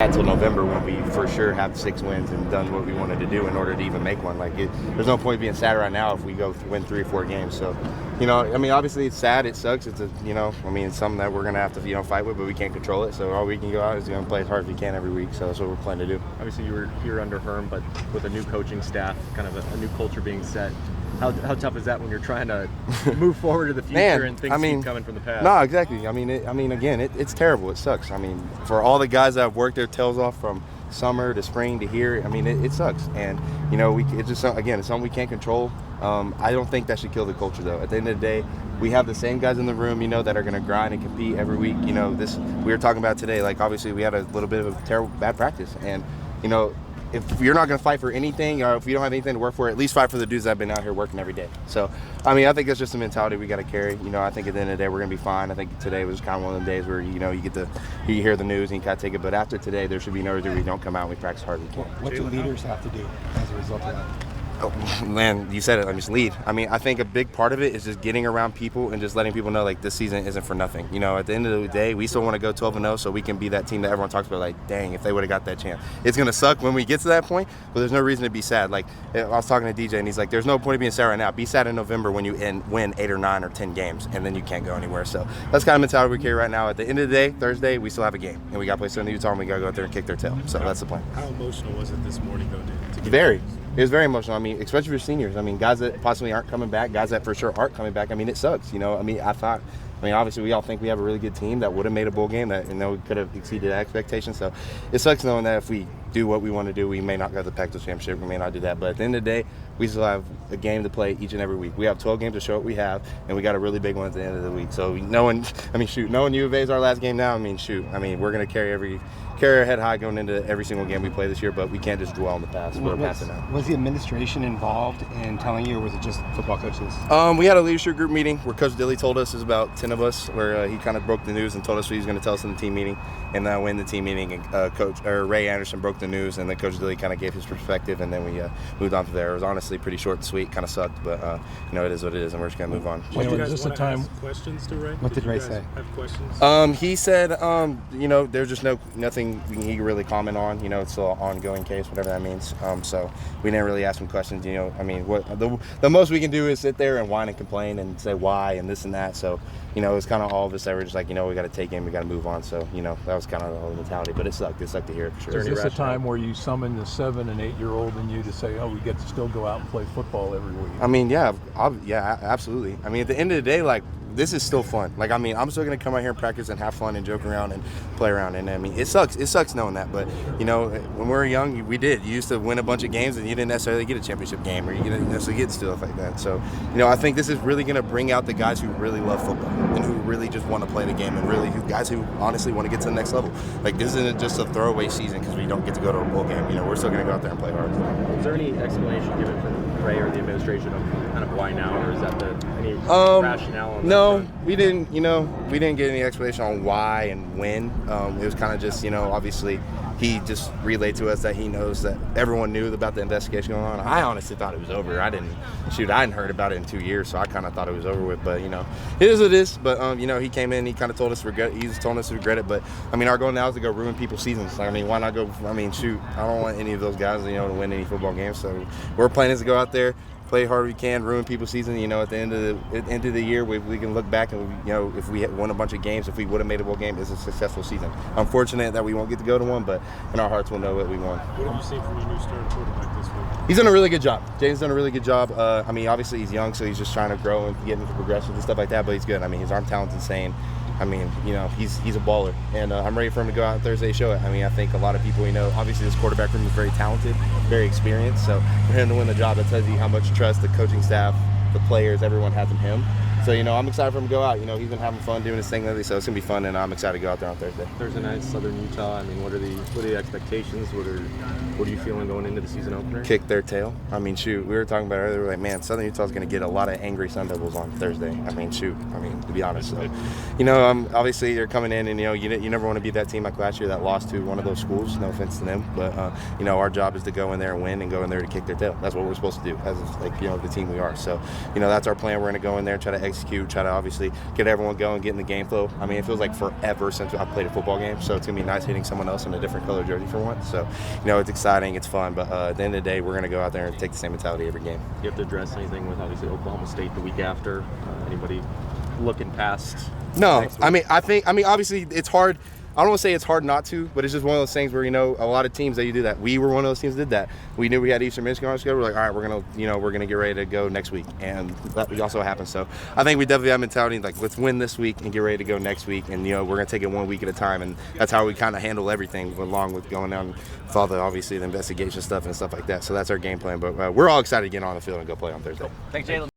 until November when we for sure have 6 wins and done what we wanted to do in order to even make one. There's no point being sad right now if we go win 3 or 4 games. So, obviously it's sad, it sucks. It's it's something that we're gonna have to fight with, but we can't control it. So all we can go out is play as hard as we can every week. So that's what we're planning to do. Obviously you were here under Herm, but with a new coaching staff, kind of a new culture being set. How tough is that when you're trying to move forward to the future and things keep coming from the past? No, exactly. Again, it's terrible. It sucks. For all the guys that have worked their tails off from summer to spring to here, it sucks. And it's just it's something we can't control. I don't think that should kill the culture though. At the end of the day, we have the same guys in the room, that are going to grind and compete every week. This we were talking about today. Obviously, we had a little bit of a bad practice, and if you're not going to fight for anything, or if you don't have anything to work for, at least fight for the dudes that have been out here working every day. So, I think that's just a mentality we got to carry. I think at the end of the day, we're going to be fine. I think today was kind of one of the days where, you hear the news and you kind of take it. But after today, there should be no reason we don't come out and we practice hard as we can. What do leaders have to do as a result of that? Oh, man, you said it. Just lead. I think a big part of it is just getting around people and just letting people know this season isn't for nothing. At the end of the day, we still want to go 12-0 so we can be that team that everyone talks about. Dang, if they would have got that chance. It's gonna suck when we get to that point, but there's no reason to be sad. I was talking to DJ and he's like, "There's no point of being sad right now. Be sad in November when you win 8 or 9 or 10 games, and then you can't go anywhere." So that's kind of mentality we carry right now. At the end of the day, Thursday, we still have a game, and we got to play Southern Utah, and we got to go out there and kick their tail. So that's the plan. How emotional was it this morning, though? Very. It was very emotional. Especially for seniors. Guys that possibly aren't coming back, guys that for sure aren't coming back. It sucks. Obviously we all think we have a really good team that would have made a bowl game that, we could have exceeded expectations. So it sucks knowing that if we do what we want to do, we may not go to the Pac-12 championship. We may not do that. But at the end of the day, we still have a game to play each and every week. We have 12 games to show what we have, and we got a really big one at the end of the week. So knowing U of A is our last game now, we're going to carry our head high going into every single game we play this year, but we can't just dwell on the past. We're passing out. Was the administration involved in telling you, or was it just football coaches? We had a leadership group meeting where Coach Dilly told us, it was about 10 of us, where he kind of broke the news and told us what he was going to tell us in the team meeting. And when the team meeting, Ray Anderson broke the news, and then Coach Dilly kind of gave his perspective, and then we moved on from there. It was honestly pretty short and sweet, kind of sucked, but it is what it is, and we're just going to move on. Did you guys want to ask questions to Ray? What did Ray say? Have questions? He said, there's just nothing he could really comment on. It's still an ongoing case, whatever that means. So we didn't really ask him questions. What the most we can do is sit there and whine and complain and say why and this and that. So it's kind of all of us that were just we got to take him, we got to move on. So that was kind of the whole mentality. But it sucked. It sucked to hear it for sure. Is this a time where you summon the 7- and 8-year-old in you to say, "Oh, we get to still go out and play football every week"? Yeah, absolutely. At the end of the day, this is still fun. I'm still going to come out here and practice and have fun and joke around and play around. And it sucks. It sucks knowing that. But, when we were young, we did. You used to win a bunch of games and you didn't necessarily get a championship game, or you didn't necessarily get stuff like that. So, I think this is really going to bring out the guys who really love football and who really just want to play the game, and really guys who honestly want to get to the next level. This isn't just a throwaway season because we don't get to go to a bowl game. We're still going to go out there and play hard. Is there any explanation given from Ray or the administration of kind of why now, or is that any rationale on that? No, we didn't. We didn't get any explanation on why and when. It was kind of just, obviously, he just relayed to us that he knows that everyone knew about the investigation going on. I honestly thought it was over. I hadn't heard about it in 2 years, so I kind of thought it was over with. But it is what it is. But he came in, he kind of told us to regret. He's told us to regret it. But our goal now is to go ruin people's seasons. Why not go? I don't want any of those guys, to win any football games. So our plan is to go out there, play hard we can, ruin people's season. At the end of the year, we can look back and if we had won a bunch of games, if we would have made a bowl game, it's a successful season. Unfortunate that we won't get to go to one, but in our hearts we'll know what we won. What have you seen from your new starting quarterback this week? He's done a really good job. Jaden's done a really good job. Obviously he's young, so he's just trying to grow and get into progressions and stuff like that. But he's good. His arm talent's insane. He's a baller, and I'm ready for him to go out on Thursday and show it. I think a lot of people, obviously this quarterback room is very talented, very experienced. So for him to win the job, that tells you how much trust the coaching staff, the players, everyone has in him. So, I'm excited for him to go out. He's been having fun doing his thing lately, so it's going to be fun, and I'm excited to go out there on Thursday. Thursday night, Southern Utah. What are the expectations? What are you feeling going into the season opener? Kick their tail. We were talking about it earlier. We're like, man, Southern Utah's going to get a lot of angry Sun Devils on Thursday. To be honest. So, obviously they're coming in, and, you never want to be that team like last year that lost to one of those schools. No offense to them. But, our job is to go in there and win and go in there to kick their tail. That's what we're supposed to do as, the team we are. So, that's our plan. We're going to go in there and try to execute execute, try to obviously get everyone going, get in the game flow. I mean, it feels like forever since I've played a football game, so it's going to be nice hitting someone else in a different color jersey for once. So, it's exciting, it's fun, but at the end of the day, we're going to go out there and take the same mentality every game. You have to address anything with obviously Oklahoma State the week after? Anybody looking past? No, I mean, obviously it's hard. I don't want to say it's hard not to, but it's just one of those things where, a lot of teams that you do that. We were one of those teams that did that. We knew we had Eastern Michigan on our schedule. We're like, all right, we're going to get ready to go next week. And that also happened. So I think we definitely have mentality like, let's win this week and get ready to go next week. And, we're going to take it 1 week at a time. And that's how we kind of handle everything along with going down with all the, obviously, the investigation stuff and stuff like that. So that's our game plan. But we're all excited to get on the field and go play on Thursday. Thanks, Jalin.